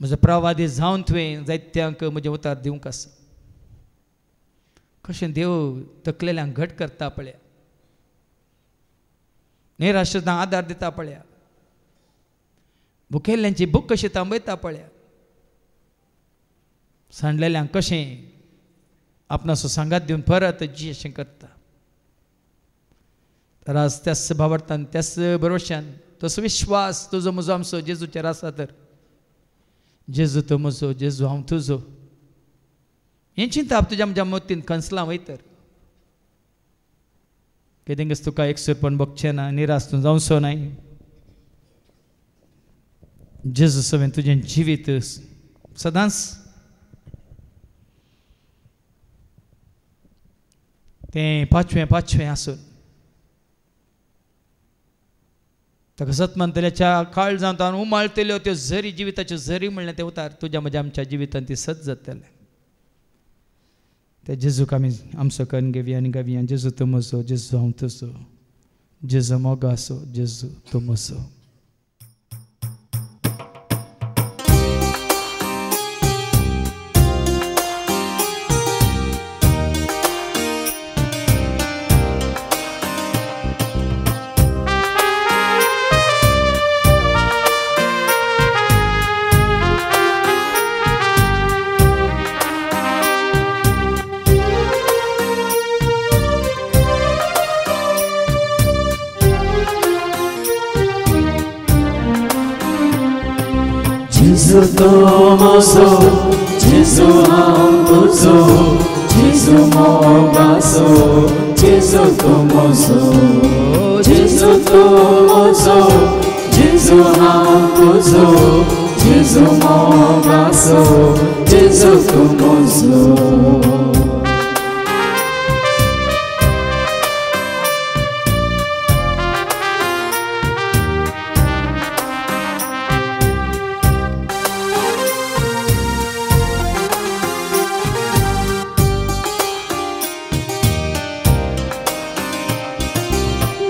A: म्हजो प्रवादी जावन तुवें जायत्यांक म्हजें उतार दिवंक आसा कशें देव तकलेल्यांक घट करता पळया निराश्रितांक आदार दिता पळया भुकेल्ल्यांची भूक कशी थांबयता पळया सांडलेल्यांक कशें आपणाचो सांगात दिवन परत जी अशें करता तर आज त्याच भावार्थान त्याच भरोश्यान तसो विश्वास तुजो म्हजो आमचो जेजूचेर आसा तर जेजू तो म्हजो जेजू हांव तुजो हें चिंता तुज्या म्हज्या मतीन खंसलां वयतर केदींच तुका एकसूरपण बगचें ना निराश तूं जावचो नाय जेजू सवें तुजें जिवीत सदांच तें पांचवें आसून ताका सतमंतल्याच्या काळ जावन ताणें उमाळटल्यो त्यो झरी जिविताच्यो झरी म्हणलें तें उतार तुज्या म्हज्या आमच्या जिवितांत ती सत जातलें ते जेजूक आमी आमचो करून घेवया आनी गावया जेजू तूं म्हजो जेजू हांव तुजो जेजू मोगा आसो जेजू तूं म्हजो
C: जेजू तो मोजो जेजू हांव तुजो जेजू मोगासो जेजू तो मोजो जेजू तो मोजो जेजू हांव तुजो जेजू मोगासो जेजू तो mojo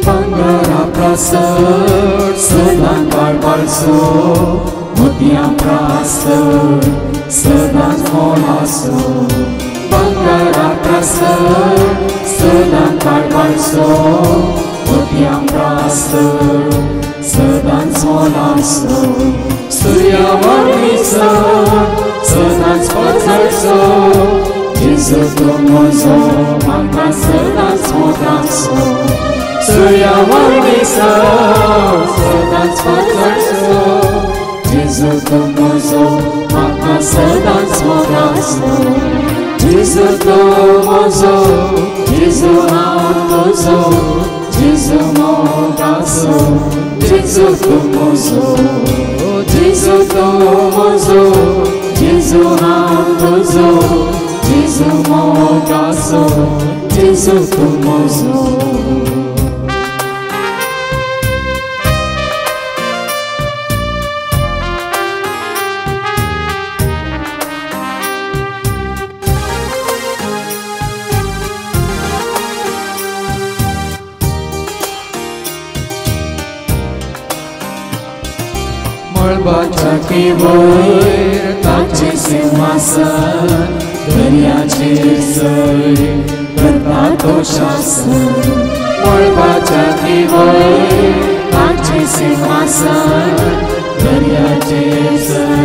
C: Bangara prasad sedang balbalso Mutia prasad sedang molaso Bangara prasad sedang balbalso Mutia prasad sedang molaso Surya warnisa sedang spatsalso Yesus tumozo maka sedang molaso Surya warnisa sedang spatsalso Yesus tumozo maka sedang molaso Yesus tumozo Yesus hantozo Yesus mogaso Yesus tumozo Yesus tumozo Yesus hantozo Yesus mogaso Yesus tumozo मळबाच्या वयर ताचे सिंहासन दर्याचेर sir करता तो शासन मळबाच्या वयर ताचे सिंहासन दर्याचेर sir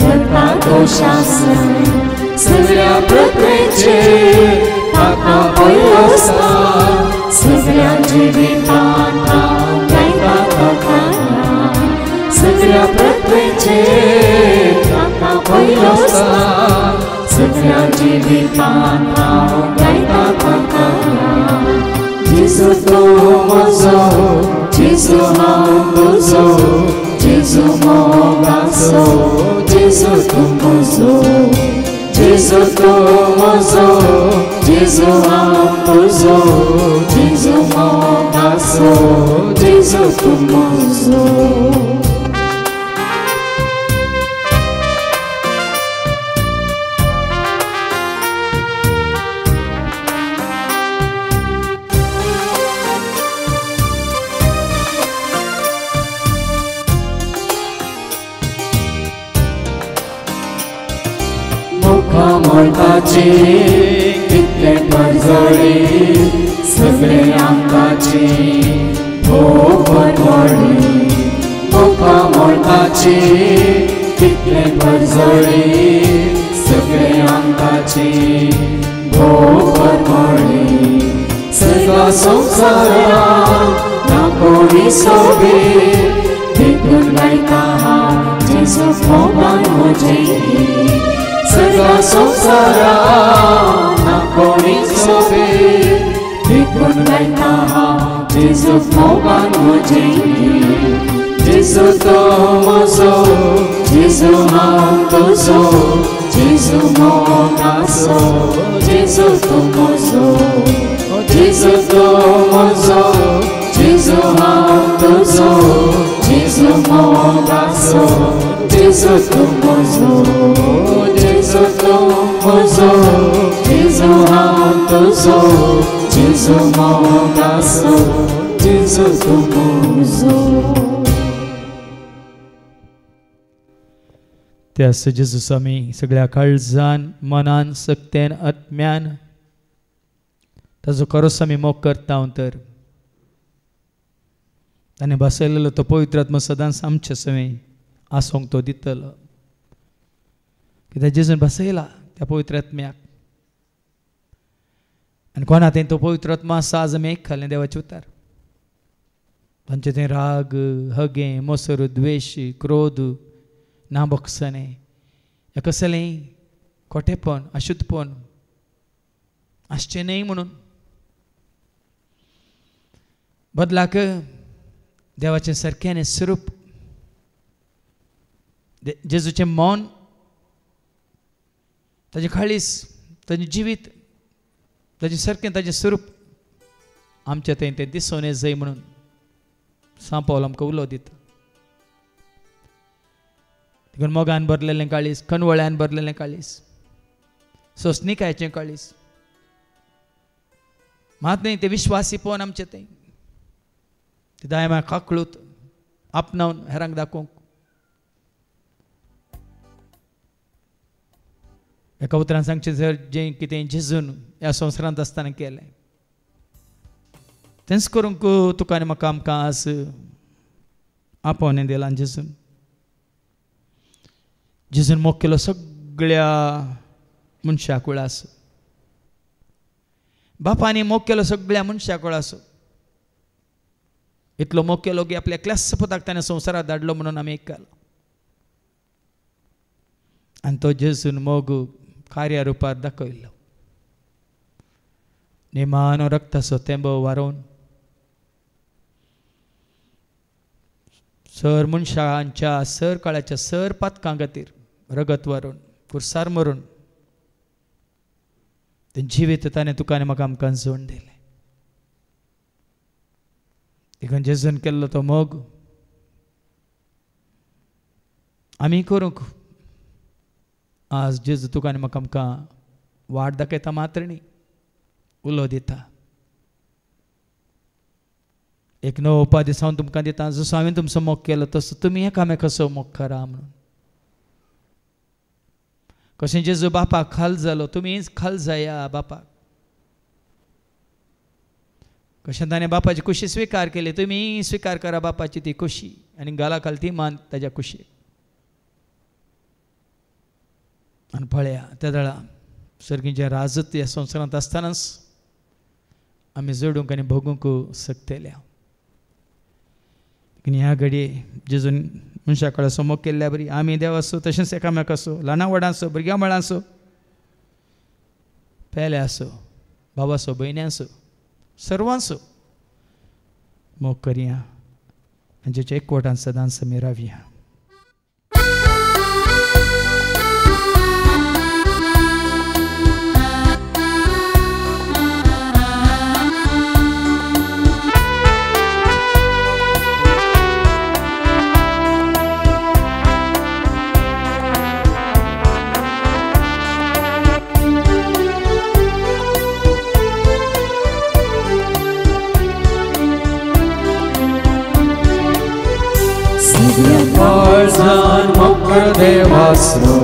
C: करता तो शासन सगळ्या प्रकृतीचेर ताका पयलो स्थान सगळ्या जिवितांत गायता ताका सगळ्या प्रकृतीचेर ताका पयलो स्थान सगळ्या जिवितांत गायता ताका जेजू तो म्हजो जेजू हांव तुजो जेजू मोगाचो जेजू तूं म्हजो जेजू तो म्हजो जेजू हांव तुजो जेजू मोगाचो जेजू तूं म्हजो मोळपाचे कितले पडझडे सगळे आमकाचे भोग पडले मोका मोळपाचे कितले पडझडे सगळे आमकाचे भोग पडले सगळा संवसारांत ना कोणी सोबे देखून गायता हांव जेजू भोगान म्हजे सगळा संवसारांत ना कोणी सोबे देखून गायता हांव जेजू भोगान म्हजे जेजू तो म्हजो जेजू हांव तुजो जेजू मोगाचो जेजू तूं म्हजो जेजू तो म्हजो जेजू हांव तुजो जेजू मोगाचो जेजू तूं म्हजो जेजू तो म्हजो जेजू हांव तुजो जेजू मोगाचो जेजू तूं म्हजो
A: त्या जेजूस आमी सगळ्या काळजान मनान सक्तेन आत्म्यान ताजो खरोच आमी मोग करता तर ताणें बसयलेलो तो पवित्र आत्मा सदांच आमचे सवय आसोंक तो दितलो कित्याक जेजून बसयला त्या पवित्र आत्म्याक आनी कोणा थंय तो पवित्र आत्मा आसा आज आमी आयकले देवाचे उतार तांचे थंय राग हगे मोसर द्वेश क्रोध ना बोगसणे हे कसलें खोटेपण अशुद्धपण आसचें न्हय म्हणून बदलाक देवाचें सारकें स्वरूप जेजूचें मौन ताजें काळीस ताजें जिवीत ताजें सारकें ताजें स्वरूप आमच्या थंय तें दिसून येजय म्हणून सांत पावल आमकां उलो दिता देखून मोगान भरलेलें काळीस कनवळ्यान भरलेलें काळीस सोंसणिकायेचें काळीस मात न्ही तें विश्वासीपण आमचें थंय ते दायमा काकळूत आपणावन हेरांक दाखोवंक एका उतरान सांगचें जर जें कितें जेजून ह्या संवसारांत आसतना केलें तेंच करूंक तुका आनी म्हाका आमकां आज आपोवणें दिलां जेजून मोग केलो सगळ्या मनशाक वेळ आसूं बापानी मोग केलो सगळ्या मनशाक वेळ आसूं इतलो मोग केलो की आपल्या एकल्याच पुताक ताणें संवसारांत धाडलो म्हणून आमी आयकलां आनी तो जेजून मोग कार्या रुपार दाखयलो निमान रक्ताचो तेंबो वारोवन सर मनशांच्या सर काळाच्या सर पातकां खातीर रगत वारून कुर्सार मरून तें जिवीत ताणें तुका आनी म्हाका आमकां जोड दिलें देखून जेजून केल्लो तो मोग आमी करूंक आज जेजू तुका आनी म्हाका आमकां वाट दाखयता मात्र न्ही उलो दिता एक नवो उपादेश हांव तुमकां दिता जसो हांवें तुमचो मोग केलो तसो तुमी एकामेकाचो मोग करा म्हणून कशें जेजू बापाक खाल जालो तुमी खाल जाया बापाक कशें ताणें बापाची खुशी स्विकार केली तुमी स्विकार करा बापाची ती खुशी आनी गाला घाल ती मान ताज्या खुशयेक आनी पळया त्या वेळा सर्गीचें राजत ह्या संवसारांत आसतनाच आमी जोडूंक आनी भोगूंक शकतले ह्या घडये जेजून मनशा कडेन समोग केल्ल्या बरी आमी देव आसूं तशेंच एकामेक आसूं ल्हाना व्हडा आसूं भुरग्यां बाळां आसूं पेले आसूं भाव आसूं भयणी आसूं सर्वां आसूं मोग करया आनी जेच्या एकवटान सदांच आमी रावया
C: Tarzan mokkar devaso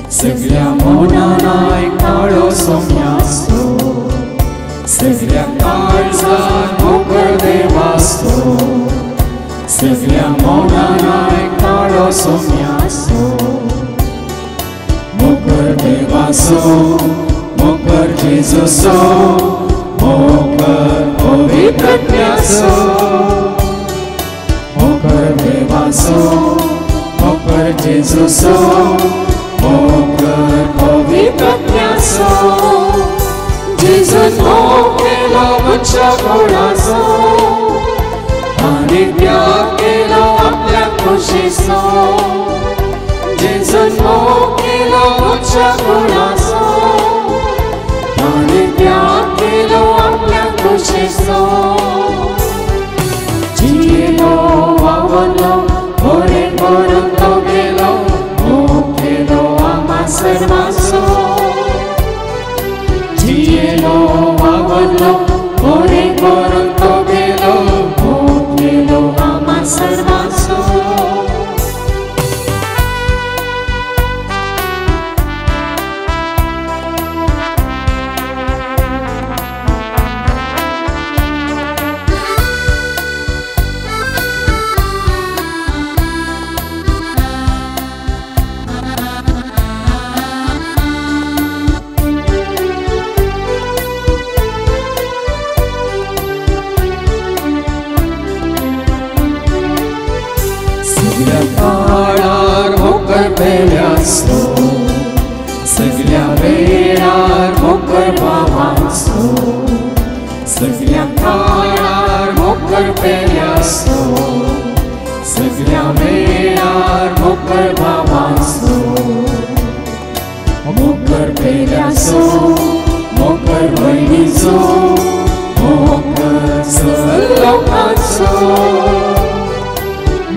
C: Syglia monanai kalo somyaso Syglia Tarzan mokkar devaso Syglia monanai kalo somyaso Mokkar devaso Mokkar Jesuso Mokkar Povitratnyaso Mokkar devaso Mokkar Jesuso Mokkar Povitratnyaso Jesus moग केलो मनशा कोणाचो आनी त्याग केलो आपल्या खोशेचो Jesus मोग केलो मनशा कोणाचो आनी त्याग केलो आपल्या खोशेचो जियेलो वावरलो बरें करून तो गेलो मोग केलो आम्हा सर्वांचो जियेलो वावरलो बरें करून तो गेलो मोग केलो आम्हा सर्वांचो पेल्यासो सगळ्या वेळार मोकर भावांचो सगळ्या काळार मोकर पेल्यासो सगळ्या वेळार मोकर भावांचो मोकर पेल्यासो मोकर भयणीचो मोकर लोकांचो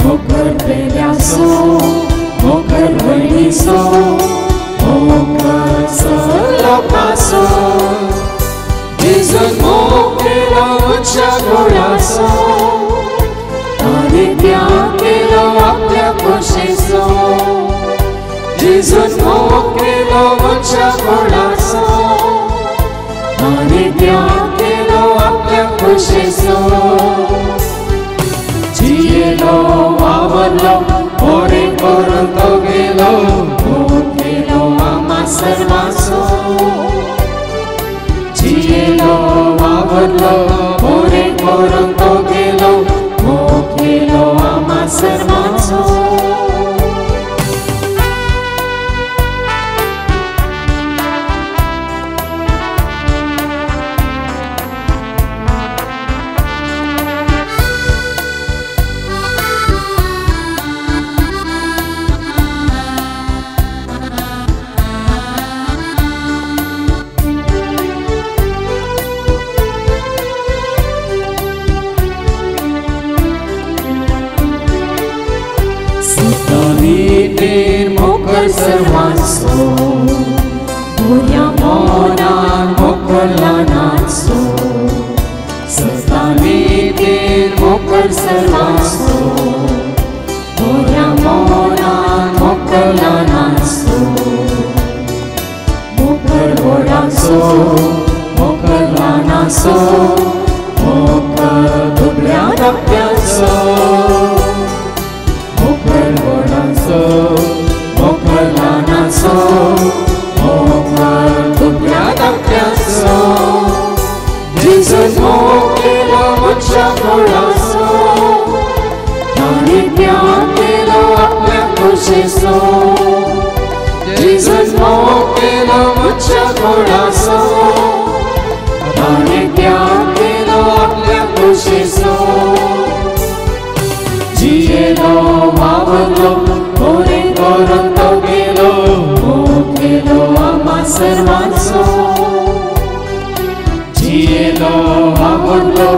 C: मोकर पेल्यासो मोकर भयणीचो मोकर लोकांचो जेजून मोग केलो मुच्या गोडाचो ताणे त्याग केलो आपल्या खोशेचो जेजून मोग केलो मुच्या गोडाचो ताणे त्याग केलो आपल्या खोशेचो जियेलो वावरलो बरे करून तो गेलो मोग केलो आम्हा सर्वांचो जियेलो वावरलो बरे करून तो गेलो मोग केलो आम्हा सर्वांचो मोकर सर्वांचो भुरग्या मोनान मोकर ल्हानांचो सतांनीतेर मोकर सर्वांचो भुरग्या मोनान मोकर ल्हानांचो मोकर व्हडाचो मोकर ल्हानाचो मोकर दुबळ्या धाकट्याचो मोकर व्हडाचो मोकर ल्हानाचो मोकर दुबळ्या धाकट्याचो जेजून मोग केलो मुच्या गोडाचो ताणे त्याग केलो आपल्या खोशेचो जेजून मोग केलो मुच्या गोडाचो ताणे त्याग केलो आपल्या खोशेचो जियेलो वावरलो बरे करून तो गेलो मोग केलो आम्हा सर्वांचो जियेलो वावरलो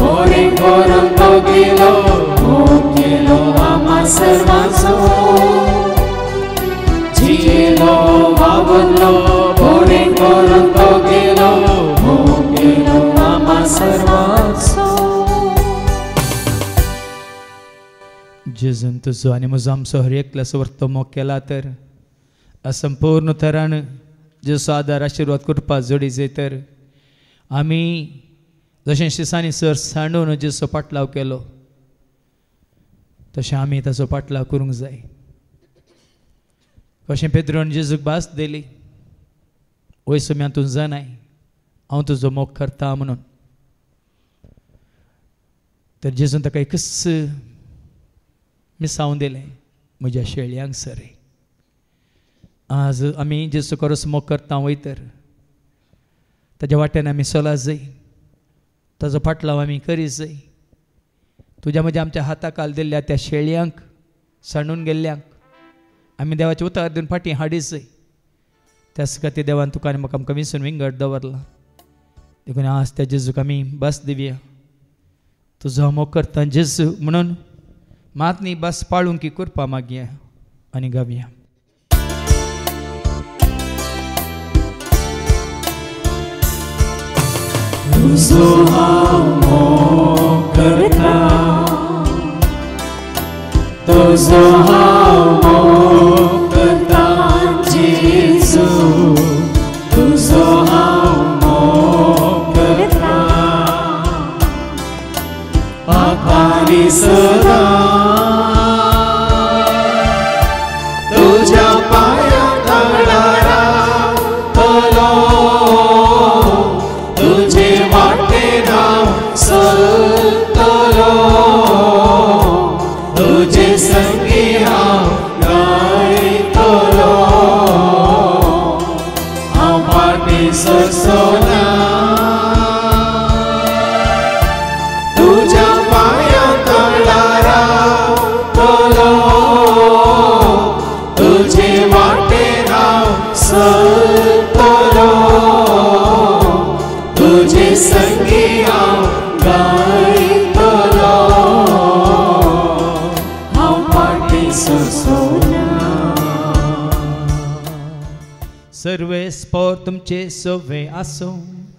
C: बरे करून तो गेलो मोग केलो आम्हा सर्वांचो जियेलो वावरलो बरे करून तो गेलो मोग केलो आम्हा सर्वांचो
A: जेजून तुजो आनी म्हजो आमचो हर एकल्याचो वर्तो मोग केला तर असंपूर्ण तरान जेजो आदार आशिर्वाद करपा जोडी जाय तर आमी जशें शिसांनी सर सांडून जेजो पाटलाव केलो तशें आमी ताचो पाटलाव करूंक जाय कशें पेद्रोन जेजूक भास दिली वयस म्या तूं जाणाय हांव तुजो मोग करता म्हणून तर जेजून ताका एकच मिसावून दिलें म्हज्या शेळयांक सरे आज आमी जेजू खरोच मोग करता वयतर ताज्या वाट्यान आमी चला जाय ताजो फाटलाव आमी करी जाय तुज्या म्हज्या आमच्या हाताखाल दिल्ल्या त्या शेळयांक सांडून गेल्ल्यांक आमी देवाचे उतर दिवन फाटीं हाडी जाय त्याच खातीर देवान तुका आनी म्हाका आमकां विसरून विंगड दवरला देखून आज त्या जेजूक आमी बस दिवया तुजो मोग करता जेजू म्हणून मात न्ही बस पाळून की करपा मागया आनी गावया
C: तुजो हांव मोग करता तुजो हांव मोग करता जेजू तुजो हांव मोग करता आकानी सदा तुज्या पांया तळा रावतलो तुजे वाटेन हांव चलतलो तुजे संगी हांव गायतलो सुसोना
A: सर्वे स्पोर तुमचे सोवे आसो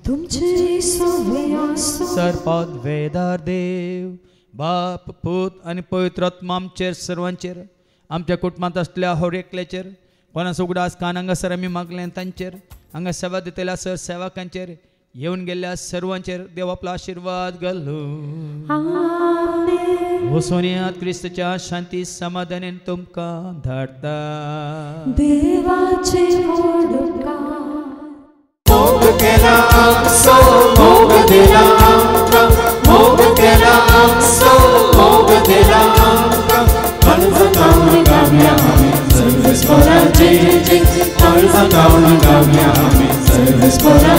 C: तुमचे सोवे आसो
A: सरपद वेदार देव बाप पूत आणि पवित्र आत्मा आमचेर सर्वांचेर आमच्या कुटुंबात असलेल्या हर एकल्याचेर कोणाचो उगडास कान हांगासर आमी मागलें तांचेर हांगा सेवा दितल्या सर सेवकांचेर येवन गेल्ल्या सर्वांचेर देव आपलो आशीर्वाद घालूं
C: आमेन
A: वसोन्यांत क्रिस्ताच्या शांती समाधानान तुमकां धाडटा
C: देवाचे मोडुकार
B: मोग केला आमचो मोग दिला आमकां मोग केला आमचो मोग दिला आमकां
C: जाऊन गावया आम्ही सर्विस कोराची हळद जाऊन गावया आम्ही सर्विस कोरा